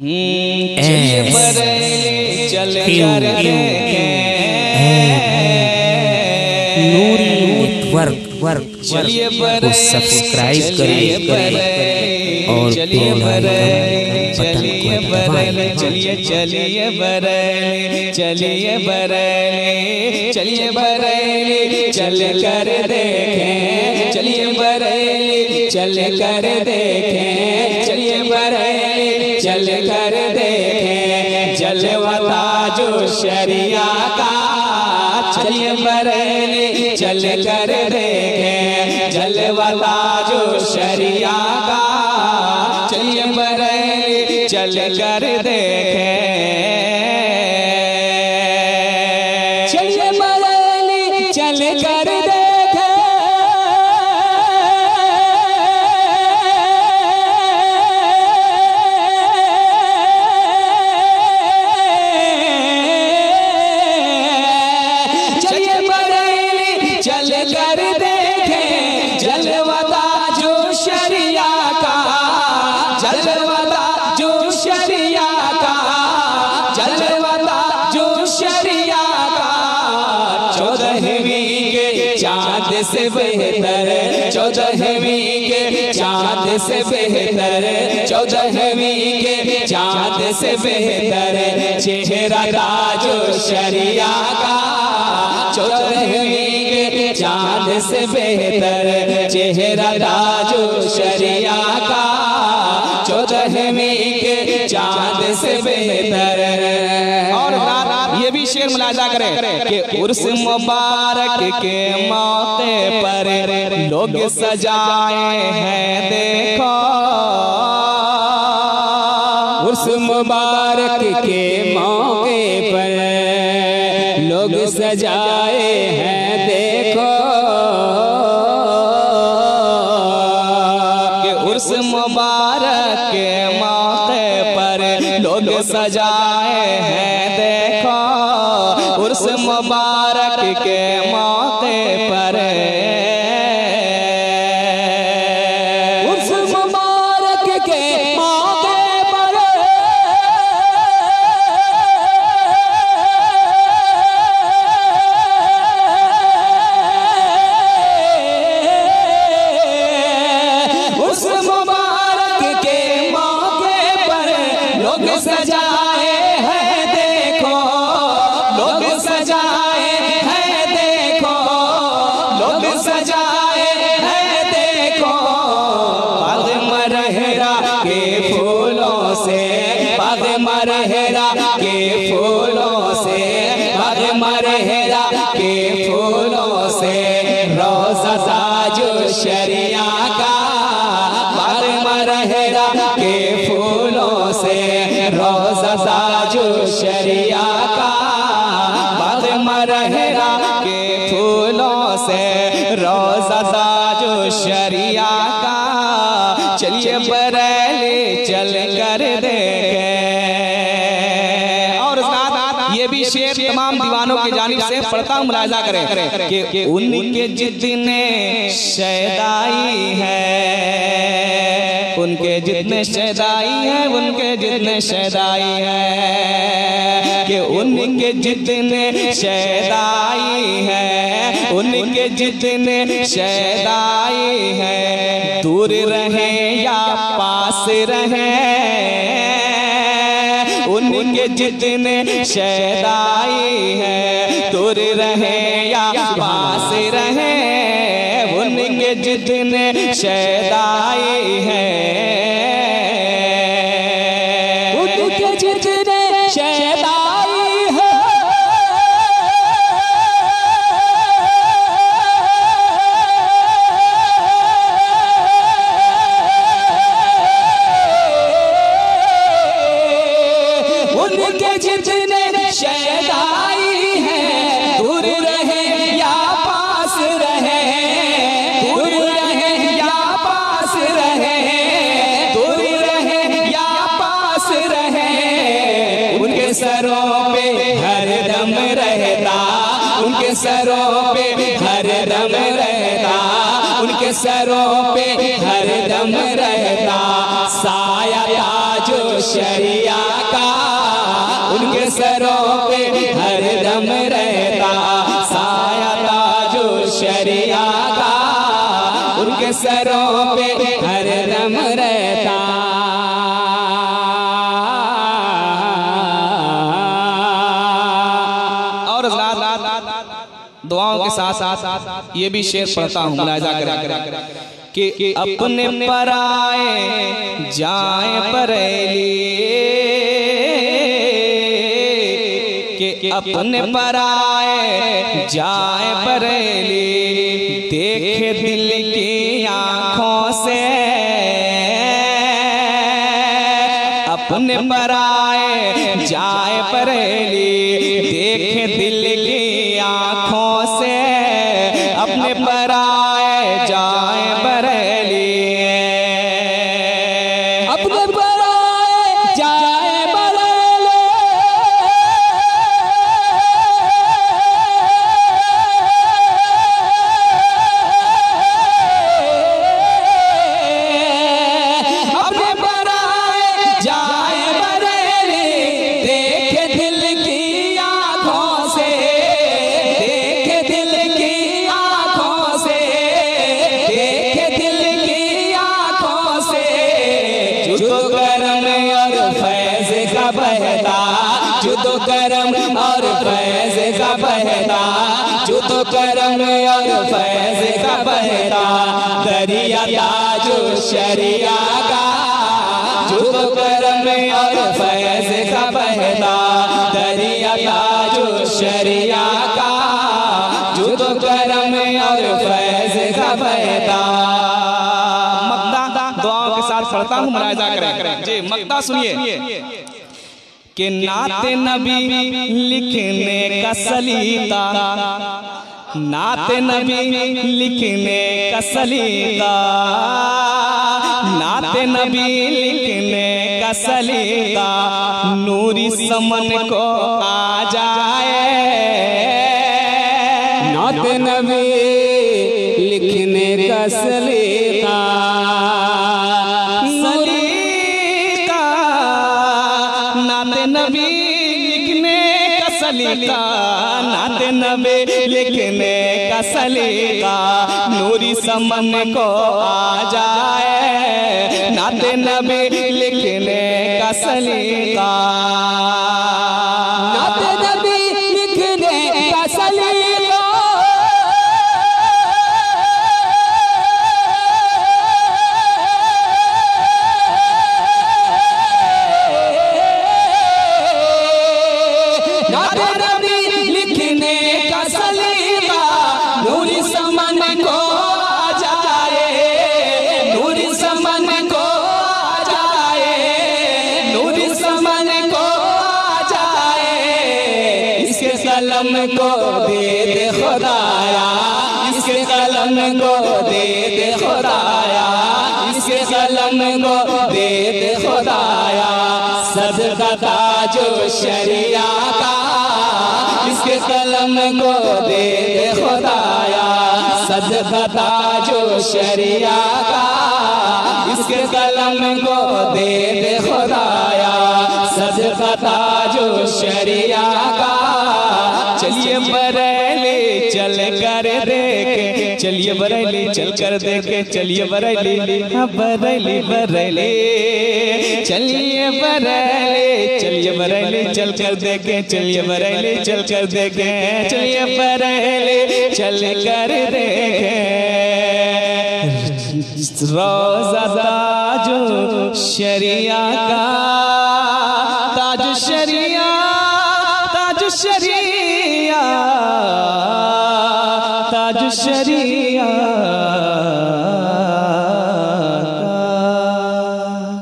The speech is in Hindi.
चलिए बरेली चल कर नूरी नेटवर्क चलिए को सब्सक्राइब करिए और चलिए बरेली चलिए बरेली चलिए चलिए बरेली चलिए बरेली चलिए बरेली चल कर देखें चलिए बरेली चल कर देखें चलिए बरेली चल कर देखें जलवा जो शरिया का चलिए बरेली चल कर देखें जलवा जो शरिया का चलिए बरेली चल कर देखें चलिए बरेली चल कर से बेहतर 14वीं के चाँद से बेहतर 14वीं के चाँद से बेहतर चेहरा ताजो शरिया का 14वीं के चाँद से बेहतर चेहरा ताजो शरिया का 14वीं के चाँद से बेहतर। और ये भी शेर मुलाजा करें कि उर्स मुबारक के मौके पर लोग सजाए हैं देखो उर्स मुबारक के मौके पर लोग सजाए हैं देखो कि उर्स मुबारक के मौके पर लोग सजाए हैं देखो उर्स मुबारक के मौके पर उर्स मुबारक के मौके पर उर्स मुबारक के मौके पर लोग सजाए हैं देखो लोग सजाए हैं देखो लोग सजाए हैं देखो बाग मरहरा के फूलों से बाग मरहरा के फूलों से बाग मरहरा के फूलों से रोज़ा ताजो शरिया का बाग मरहरा के फूलों से रोज़ा ताजो शरिया का बाग मरहरा के फूलों से रोज़ा ताजो शरिया का चलिए बरेली चल कर देखें। और ये भी शेर तमाम दीवानों की जानिब से पढ़ता हूँ मुलाजा करें कि उनके जितने शैदाई है उनके जितने शैदाई है उनके जितने शैदाई है कि उनके जितने शैदाई है उनके जितने शैदाई है दूर रहे या पास रहे उनके जितने शैदाई है दूर रहे या पास रहे उनके जितने शैदाई है उनके जितने शैदाई है उनके जितने शैदाई है दूर रहे या पास रहे दूर रहे या पास रहे दूर रहे या पास रहे उनके सरों पे हर दम रहता उनके सरों पे हर दम रहता उनके सरों पे हर दम रहता साया ताजो शरिया उनके सरों पे हर दम रहता साया ताजो शरिया का, उनके सरों पे हर दम रहता। और दुआओं के साथ साथ ये भी शेर पढ़ता हूँ, मुलाहिजा करें कि अपने पराए जाए परेली, कि अपने पराए जाए परेली, देखे दिल की आँखों से, अपने पराए जाए परेली, देखे दिल की आँखों से, अपने पराए जाए परेली, अपने पराए जाए परेली, अपने पराए जाए परेली, देखे दिल की आँखों से, देखे दिल की आँखों से, देखे दिल की आँखों से, जुदो करम और फैज़ का बहता, जुदो करम और फैज़ का बहता, जुदो करम और फैज़ का बहता, दरिया ताजो शरिया का, जुदो करम और फैज़ का बहता, दरिया ताजो शरिया का, जुदो करम और फैज़ का बहता। मक्ता दुआओं के साथ पढ़ता हूँ, मुलाहिजा करें जी। मक्ता सुनिए कि नाते नबी लिखने का सलीका, नाते नबी लिखने का सलीका, नाते नबी लिखने का सलीका, नूरी समन को आ जाए, नाते नबी लिखने का सलीका, सलीका, नाते नबी लिखने का सलीका, नाते नबी लिखने का सलीका, नूरी समन को आ जाए, नाते नबी लिखने का सलीका, नाते नबी लिखने का सलीका, नाते नबी लिखने का सलीका, नूरी समन को आ जाए, नूरी समन को आ जाए, नूरी समन को आ जाए, इसके कलम को दे दे खुदाया, इसके कलम को दे दे खुदाया, इसके कलम को दे दे खुदाया, सदका ताजो शरिया का, इसके कलम को दे दे खुदाया, सदका ताजो शरिया का, इसके कलम को दे दे खुदाया, सदका ताजो शरिया का। चलिए बरेली चल कर देखे, चलिए बरेली चल कर देखे, चलिए बरेली, हाँ बरेली बरेली, चलिए बरेली, चलिए बरेली चल कर देखे, चलिए बरेली चल कर देखे, चलिए बरेली चल कर देखे, रोज़ा ताजो शरिया का, ताजो शरिया, ताजो शरिया, ताजो शरिया।